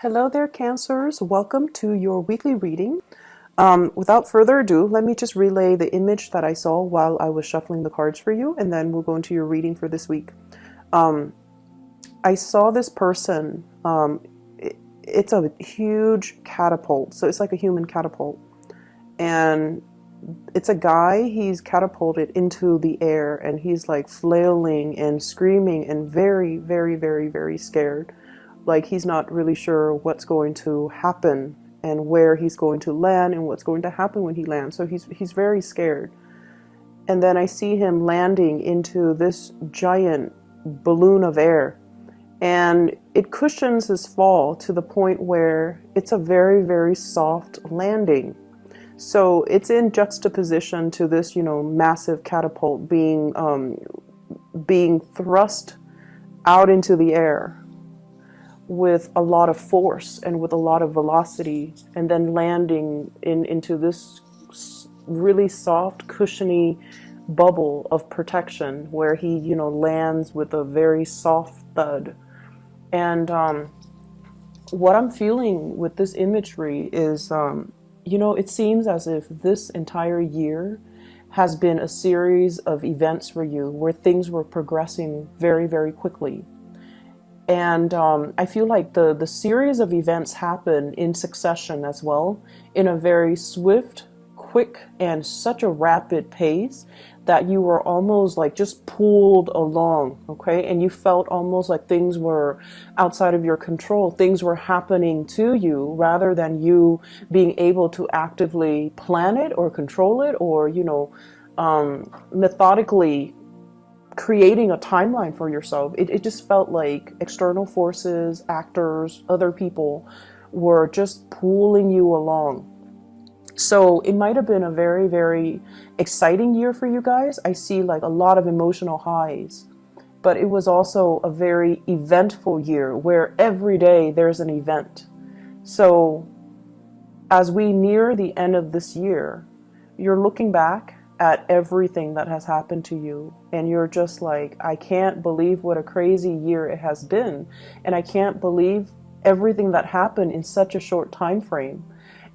Hello there, Cancers. Welcome to your weekly reading. Without further ado, let me just relay the image that I saw while I was shuffling the cards for you, and then we'll go into your reading for this week. I saw this person. It's a huge catapult, so it's like a human catapult, and it's a guy. He's catapulted into the air, and he's like flailing and screaming and very, very, very, very scared. Like he's not really sure what's going to happen and where he's going to land and what's going to happen when he lands. So he's very scared. And then I see him landing into this giant balloon of air, and it cushions his fall to the point where it's a very, very soft landing. So it's in juxtaposition to this, massive catapult being thrust out into the air with a lot of force and with a lot of velocity, and then landing into this really soft, cushiony bubble of protection where he, lands with a very soft thud. And what I'm feeling with this imagery is, it seems as if this entire year has been a series of events for you where things were progressing very, very quickly. And I feel like the series of events happen in succession as well, in a very swift, quick, and such a rapid pace that you were almost like just pulled along, okay? And you felt almost like things were outside of your control. Things were happening to you rather than you being able to actively plan it or control it or, methodically creating a timeline for yourself. It just felt like external forces, actors, other people were just pulling you along. So it might have been a very, very exciting year for you guys. I see like a lot of emotional highs, but it was also a very eventful year where every day there's an event. So as we near the end of this year, you're looking back at everything that has happened to you, and you're just like, I can't believe what a crazy year it has been, and I can't believe everything that happened in such a short time frame.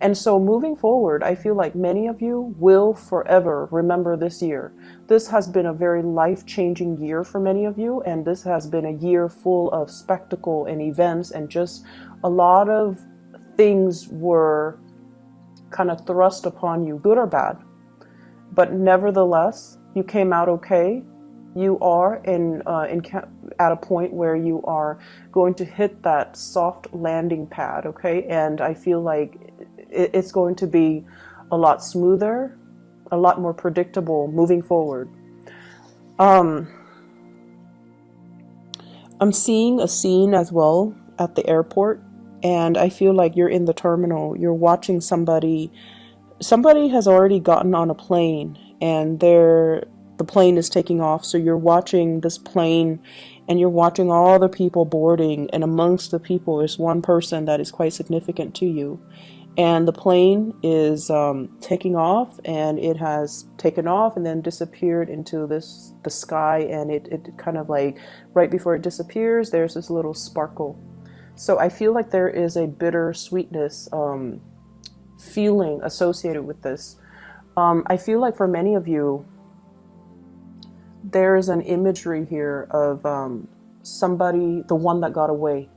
And so moving forward, I feel like many of you will forever remember this year. This has been a very life-changing year for many of you, and this has been a year full of spectacle and events, and just a lot of things were kind of thrust upon you, good or bad. But nevertheless, you came out okay. You are at a point where you are going to hit that soft landing pad, okay? And I feel like it's going to be a lot smoother, a lot more predictable moving forward. I'm seeing a scene as well at the airport, and I feel like you're in the terminal. You're watching somebody has already gotten on a plane, and the plane is taking off. So you're watching this plane, and you're watching all the people boarding, and amongst the people is one person that is quite significant to you. And the plane is taking off, and it has taken off and then disappeared into the sky, and it kind of like right before it disappears, there's this little sparkle. So I feel like there is a bitter sweetness feeling associated with this. I feel like for many of you, there is an imagery here of somebody, the one that got away.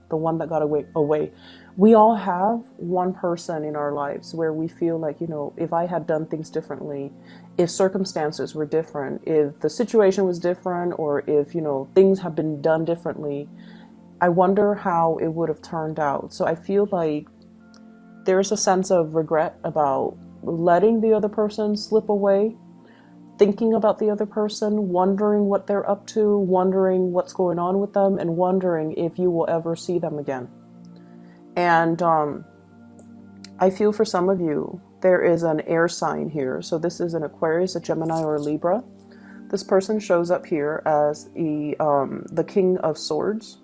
We all have one person in our lives where we feel like, if I had done things differently, if circumstances were different, if the situation was different, or if, things have been done differently, I wonder how it would have turned out. So I feel like there's a sense of regret about letting the other person slip away, thinking about the other person, wondering what they're up to, wondering what's going on with them, and wondering if you will ever see them again. And I feel for some of you, there is an air sign here. So this is an Aquarius, a Gemini, or a Libra. This person shows up here as the King of Swords.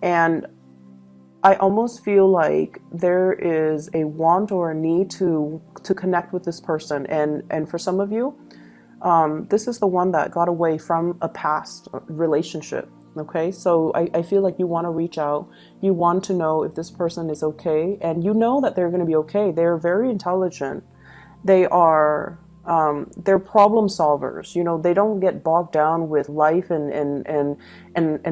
And I almost feel like there is a want or a need to connect with this person. And for some of you, this is the one that got away from a past relationship. Okay, so I feel like you want to reach out. You want to know if this person is okay, and you know that they're going to be okay. They're very intelligent. They are they're problem solvers. You know, they don't get bogged down with life and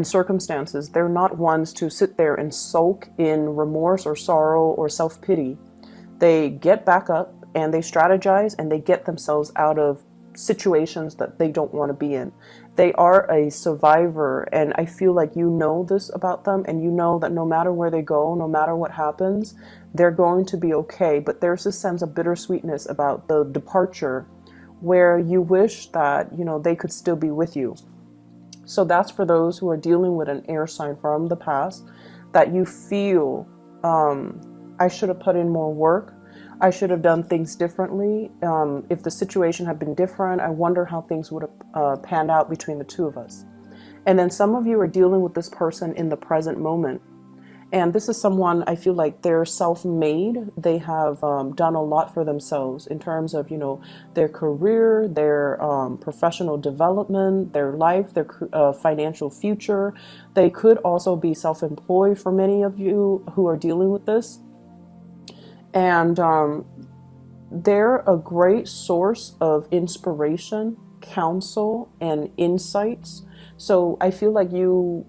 circumstances. They're not ones to sit there and sulk in remorse or sorrow or self-pity. They get back up and they strategize and they get themselves out of situations that they don't want to be in. They are a survivor, and I feel like you know this about them, and you know that no matter where they go, no matter what happens, they're going to be okay. But there's this sense of bittersweetness about the departure where you wish that, you know, they could still be with you. So that's for those who are dealing with an air sign from the past, that you feel, I should have put in more work. I should have done things differently. If the situation had been different, I wonder how things would have panned out between the two of us. And then some of you are dealing with this person in the present moment. And this is someone, I feel like they're self-made. They have done a lot for themselves in terms of, you know, their career, their professional development, their life, their financial future. They could also be self-employed for many of you who are dealing with this. And they're a great source of inspiration, counsel, and insights. So I feel like you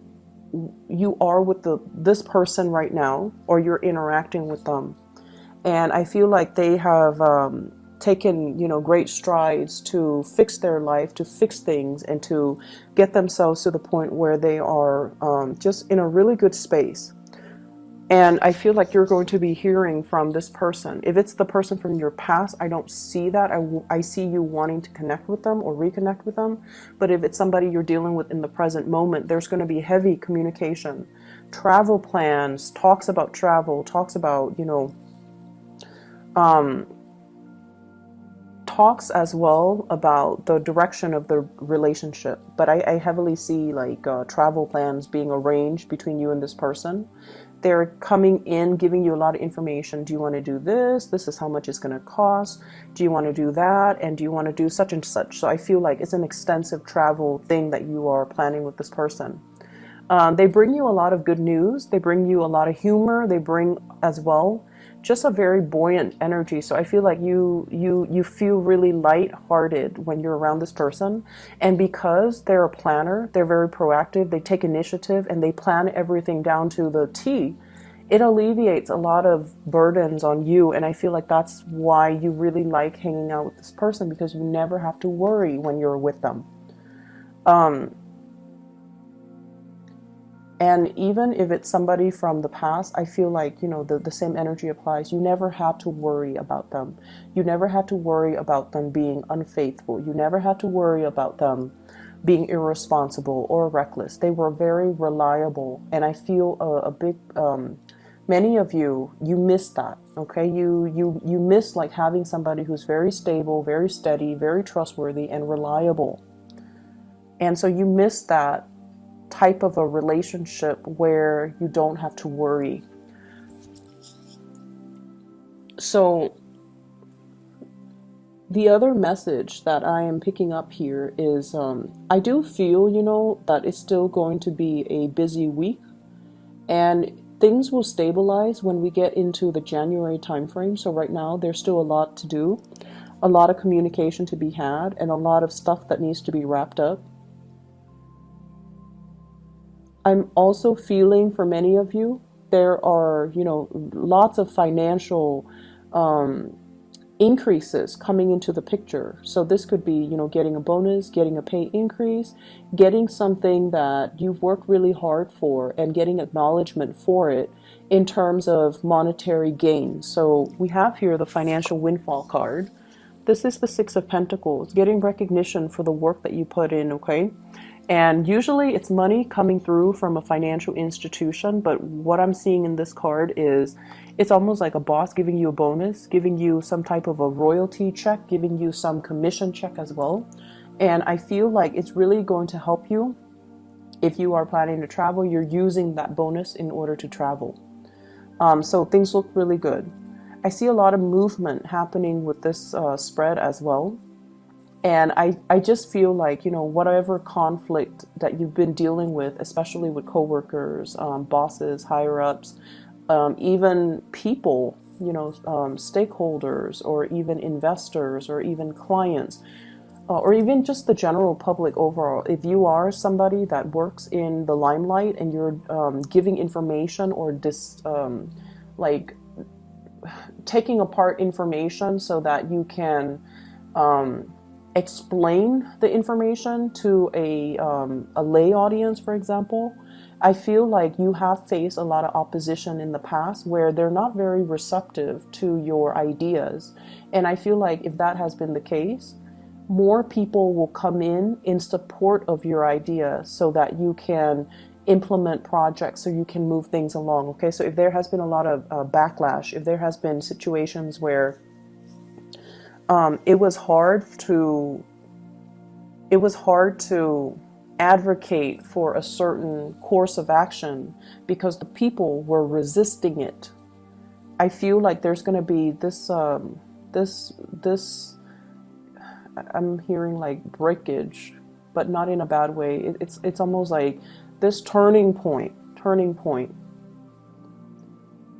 are with this person right now, or you're interacting with them, and I feel like they have taken, you know, great strides to fix their life, to fix things, and to get themselves to the point where they are just in a really good space. And I feel like you're going to be hearing from this person. If it's the person from your past, I don't see that. I see you wanting to connect with them or reconnect with them. But if it's somebody you're dealing with in the present moment, there's going to be heavy communication, travel plans, talks about travel, talks about, you know, talks as well about the direction of the relationship. But I heavily see like travel plans being arranged between you and this person. They're coming in, giving you a lot of information. Do you want to do this? This is how much it's going to cost. Do you want to do that? And do you want to do such and such? So I feel like it's an extensive travel thing that you are planning with this person. They bring you a lot of good news. They bring you a lot of humor. They bring as well just a very buoyant energy. So I feel like you feel really light-hearted when you're around this person. And because they're a planner, they're very proactive, they take initiative, and they plan everything down to the T, it alleviates a lot of burdens on you. And I feel like that's why you really like hanging out with this person, because you never have to worry when you're with them. And even if it's somebody from the past, I feel like, you know, the same energy applies. You never had to worry about them. You never had to worry about them being unfaithful. You never had to worry about them being irresponsible or reckless. They were very reliable. And I feel a big, many of you miss that, okay? You miss like having somebody who's very stable, very steady, very trustworthy, and reliable. And so you miss that type of a relationship where you don't have to worry. So the other message that I am picking up here is I do feel, you know, that it's still going to be a busy week, and things will stabilize when we get into the January timeframe. So right now there's still a lot to do, a lot of communication to be had, and a lot of stuff that needs to be wrapped up. I'm also feeling for many of you, there are, you know, lots of financial increases coming into the picture. So this could be, you know, getting a bonus, getting a pay increase, getting something that you've worked really hard for, and getting acknowledgement for it in terms of monetary gain. So we have here the financial windfall card. This is the Six of Pentacles, getting recognition for the work that you put in, okay? And usually it's money coming through from a financial institution, but what I'm seeing in this card is it's almost like a boss giving you a bonus, giving you some type of a royalty check, giving you some commission check as well. And I feel like it's really going to help you. If you are planning to travel, you're using that bonus in order to travel. So things look really good. I see a lot of movement happening with this spread as well. And I just feel like, whatever conflict that you've been dealing with, especially with coworkers, bosses, higher ups, even people, stakeholders, or even investors, or even clients, or even just the general public overall. If you are somebody that works in the limelight and you're giving information or like taking apart information so that you can explain the information to a lay audience, for example, I feel like you have faced a lot of opposition in the past where they're not very receptive to your ideas. And I feel like if that has been the case, more people will come in support of your idea so that you can implement projects, so you can move things along. Okay, so if there has been a lot of backlash, if there has been situations where it was hard to advocate for a certain course of action because the people were resisting it, I feel like there's going to be this I'm hearing like breakage, but not in a bad way. It's almost like this turning point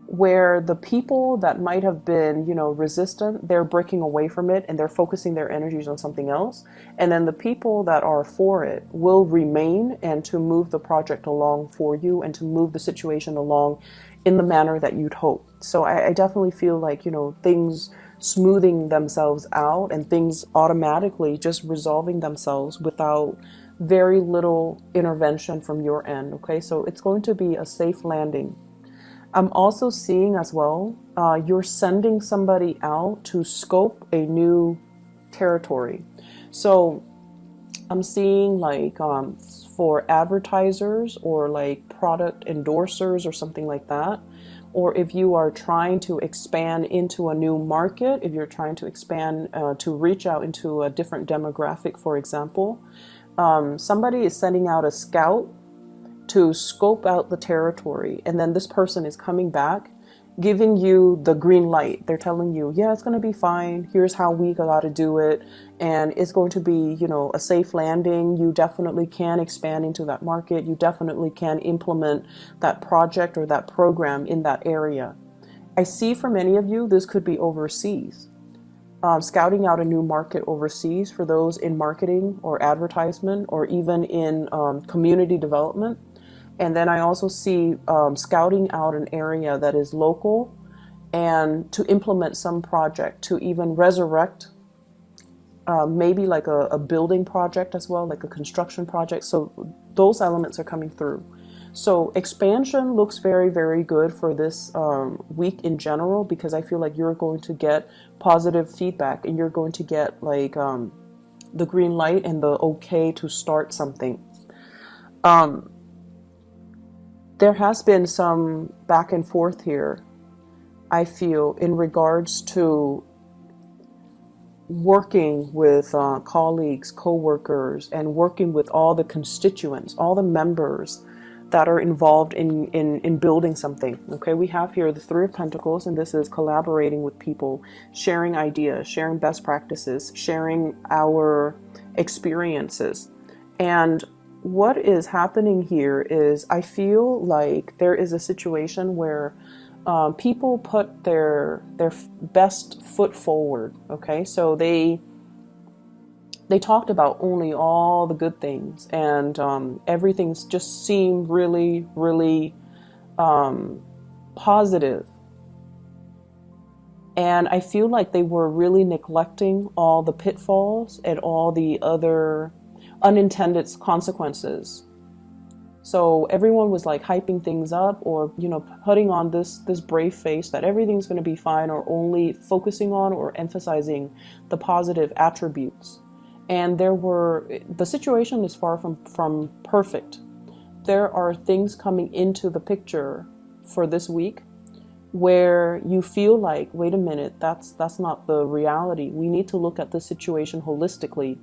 where the people that might have been, resistant, they're breaking away from it and they're focusing their energies on something else. And then the people that are for it will remain and to move the project along for you and to move the situation along in the manner that you'd hope. So I definitely feel like, things smoothing themselves out and things automatically just resolving themselves without very little intervention from your end. Okay, so it's going to be a safe landing. I'm also seeing as well, you're sending somebody out to scope a new territory. So I'm seeing like for advertisers or like product endorsers or something like that. Or if you are trying to expand into a new market, if you're trying to expand to reach out into a different demographic, for example, somebody is sending out a scout to scope out the territory, and then this person is coming back giving you the green light. They're telling you, yeah, it's going to be fine, here's how we got to do it, and it's going to be, a safe landing. You definitely can expand into that market, you definitely can implement that project or that program in that area. I see for many of you this could be overseas, scouting out a new market overseas for those in marketing or advertisement or even in community development. And then I also see scouting out an area that is local and to implement some project to even resurrect maybe like a building project as well, like a construction project. So those elements are coming through. So expansion looks very, very good for this week in general, because I feel like you're going to get positive feedback and you're going to get like the green light and the okay to start something. There has been some back and forth here, I feel, in regards to working with colleagues, co-workers, and working with all the constituents, all the members that are involved in building something. Okay, we have here the Three of Pentacles, and this is collaborating with people, sharing ideas, sharing best practices, sharing our experiences. And what is happening here is I feel like there is a situation where people put their best foot forward. Okay, so they talked about only all the good things, and everything's just seemed really, really positive. And I feel like they were really neglecting all the pitfalls and all the other unintended consequences. So everyone was like hyping things up, or putting on this brave face that everything's going to be fine, or only focusing on or emphasizing the positive attributes. And the situation is far from perfect. There are things coming into the picture for this week where you feel like, wait a minute, that's not the reality. We need to look at the situation holistically.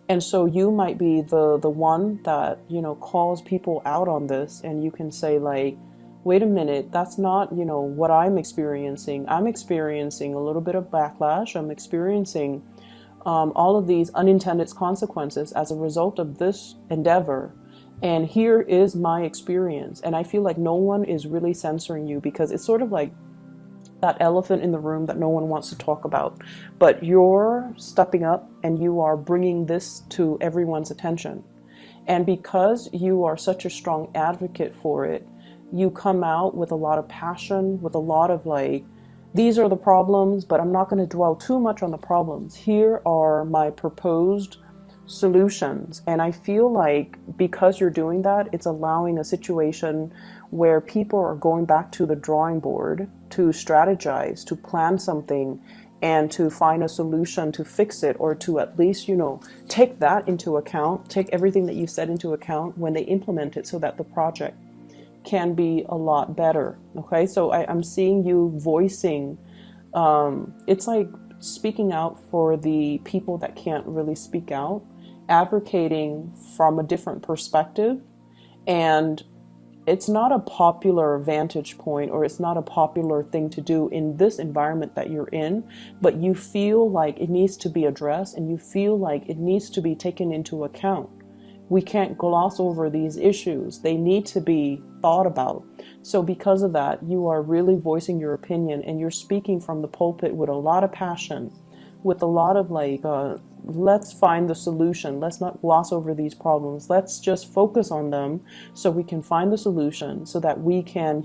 And so you might be the one that, calls people out on this, and you can say like, wait a minute, that's not, what I'm experiencing. I'm experiencing a little bit of backlash. I'm experiencing all of these unintended consequences as a result of this endeavor. And here is my experience. And I feel like no one is really censoring you, because it's sort of like that elephant in the room that no one wants to talk about. But you're stepping up and you are bringing this to everyone's attention. And because you are such a strong advocate for it, you come out with a lot of passion, with a lot of like, these are the problems, but I'm not going to dwell too much on the problems. Here are my proposed solutions. And I feel like because you're doing that, it's allowing a situation where people are going back to the drawing board to strategize, to plan something, and to find a solution to fix it, or to at least, take that into account, take everything that you said into account when they implement it, so that the project can be a lot better. Okay, so I'm seeing you voicing, it's like speaking out for the people that can't really speak out, advocating from a different perspective. And it's not a popular vantage point, or it's not a popular thing to do in this environment that you're in, but you feel like it needs to be addressed, and you feel like it needs to be taken into account. We can't gloss over these issues. They need to be thought about. So because of that, you are really voicing your opinion, and you're speaking from the pulpit with a lot of passion, with a lot of like, let's find the solution. Let's not gloss over these problems. Let's just focus on them so we can find the solution, so that we can,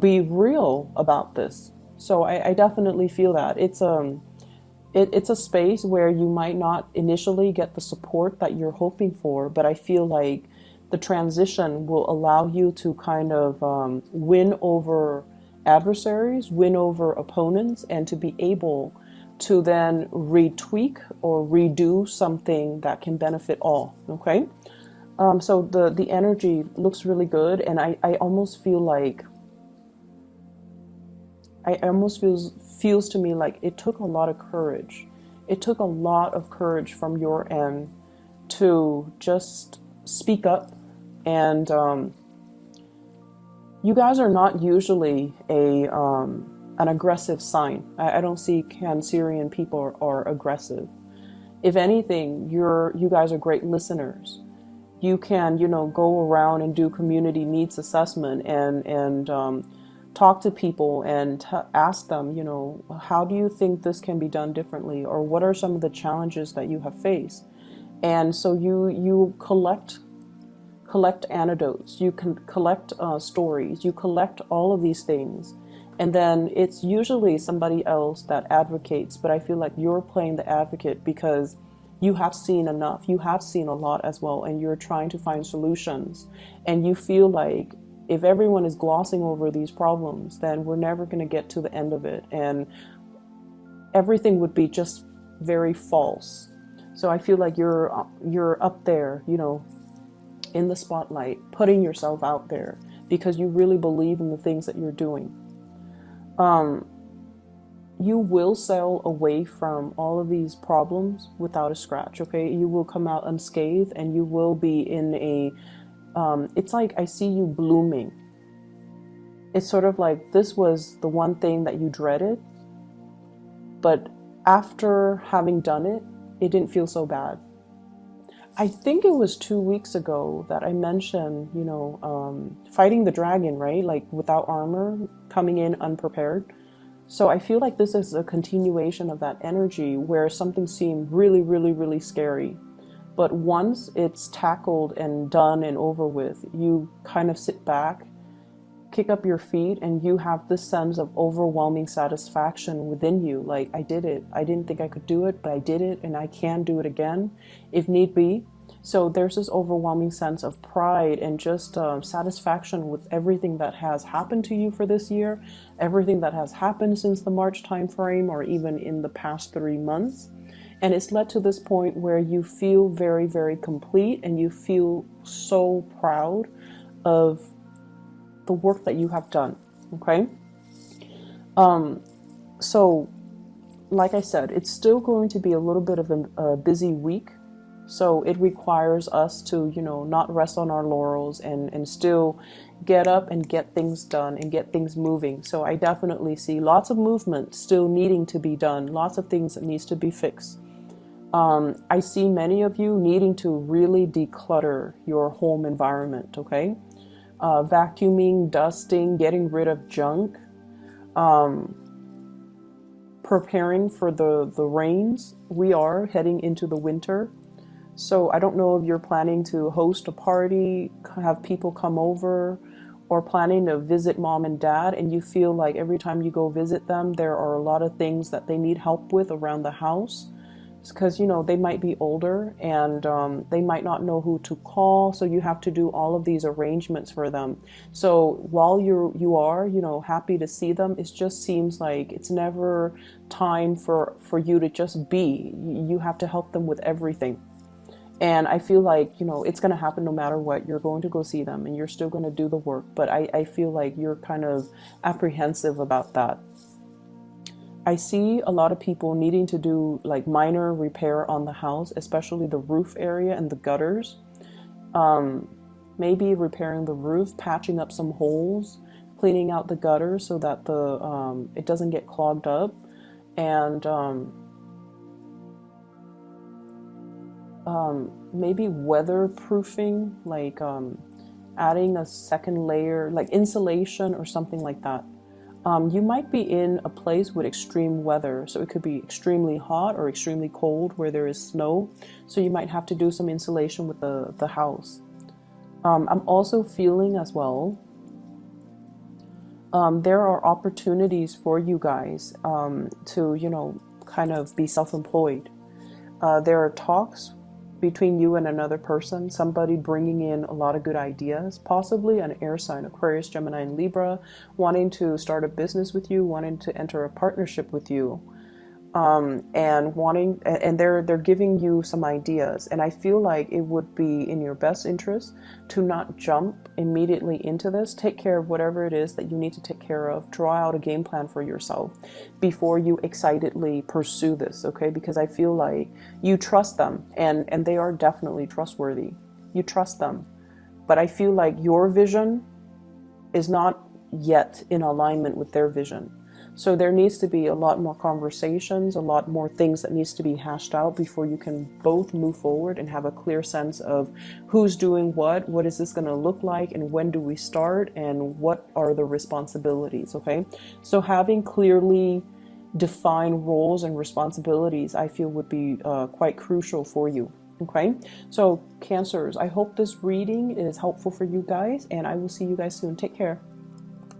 be real about this. So I definitely feel that it's a space where you might not initially get the support that you're hoping for, but I feel like the transition will allow you to kind of win over adversaries, win over opponents, and to be able to then retweak or redo something that can benefit all. Okay, so the energy looks really good, and I almost feel like feels to me like it took a lot of courage. It took a lot of courage from your end to just speak up. And you guys are not usually an aggressive sign. I don't see Cancerian people are aggressive. If anything, you guys are great listeners. You can, go around and do community needs assessment and talk to people and ask them, how do you think this can be done differently? Or what are some of the challenges that you have faced? And so you collect anecdotes, you can collect stories, you collect all of these things. And then it's usually somebody else that advocates, but I feel like you're playing the advocate because you have seen enough, you have seen a lot as well, and you're trying to find solutions. And you feel like if everyone is glossing over these problems, then we're never going to get to the end of it, and everything would be just very false. So I feel like you're up there, in the spotlight, putting yourself out there because you really believe in the things that you're doing. You will sail away from all of these problems without a scratch, okay? You will come out unscathed, and you will be in a, it's like I see you blooming. It's sort of like this was the one thing that you dreaded, but after having done it, it didn't feel so bad. I think it was 2 weeks ago that I mentioned, fighting the dragon, right? Like without armor, coming in unprepared. So I feel like this is a continuation of that energy where something seemed really, really, really scary. But once it's tackled and done and over with, you kind of sit back, kick up your feet, and you have this sense of overwhelming satisfaction within you. Like, I did it. I didn't think I could do it, but I did it, and I can do it again if need be. So there's this overwhelming sense of pride and just satisfaction with everything that has happened to you for this year, everything that has happened since the March timeframe, or even in the past 3 months. And it's led to this point where you feel very, very complete, and you feel so proud of the work that you have done. Okay. So like I said, it's still going to be a little bit of a busy week. So it requires us to, not rest on our laurels and still get up and get things done and get things moving. So I definitely see lots of movement still needing to be done, lots of things that needs to be fixed. I see many of you needing to really declutter your home environment, okay? Vacuuming, dusting, getting rid of junk, preparing for the rains. We are heading into the winter. So I don't know if you're planning to host a party, have people come over, or planning to visit mom and dad, and you feel like every time you go visit them, there are a lot of things that they need help with around the house. Because, you know, they might be older and they might not know who to call. So you have to do all of these arrangements for them. So while you are, you know, happy to see them, it just seems like it's never time for you to just be. You have to help them with everything. And I feel like, you know, it's going to happen no matter what. You're going to go see them and you're still going to do the work. But I feel like you're kind of apprehensive about that. I see a lot of people needing to do like minor repair on the house, especially the roof area and the gutters. Maybe repairing the roof, patching up some holes, cleaning out the gutters so that it doesn't get clogged up. And maybe weatherproofing, like adding a second layer, like insulation or something like that. You might be in a place with extreme weather, so it could be extremely hot or extremely cold where there is snow, so you might have to do some insulation with the house. I'm also feeling as well, there are opportunities for you guys to, you know, kind of be self-employed. There are talks between you and another person, somebody bringing in a lot of good ideas, possibly an air sign, Aquarius, Gemini, and Libra, wanting to start a business with you, wanting to enter a partnership with you, and they're giving you some ideas. And I feel like it would be in your best interest to not jump immediately into this. Take care of whatever it is that you need to take care of. Draw out a game plan for yourself before you excitedly pursue this, okay? Because I feel like you trust them, and they are definitely trustworthy. You trust them. But I feel like your vision is not yet in alignment with their vision. So there needs to be a lot more conversations, a lot more things that needs to be hashed out before you can both move forward and have a clear sense of who's doing what is this going to look like, and when do we start, and what are the responsibilities, okay? So having clearly defined roles and responsibilities, I feel, would be quite crucial for you. Okay, so Cancers, I hope this reading is helpful for you guys, and I will see you guys soon. Take care.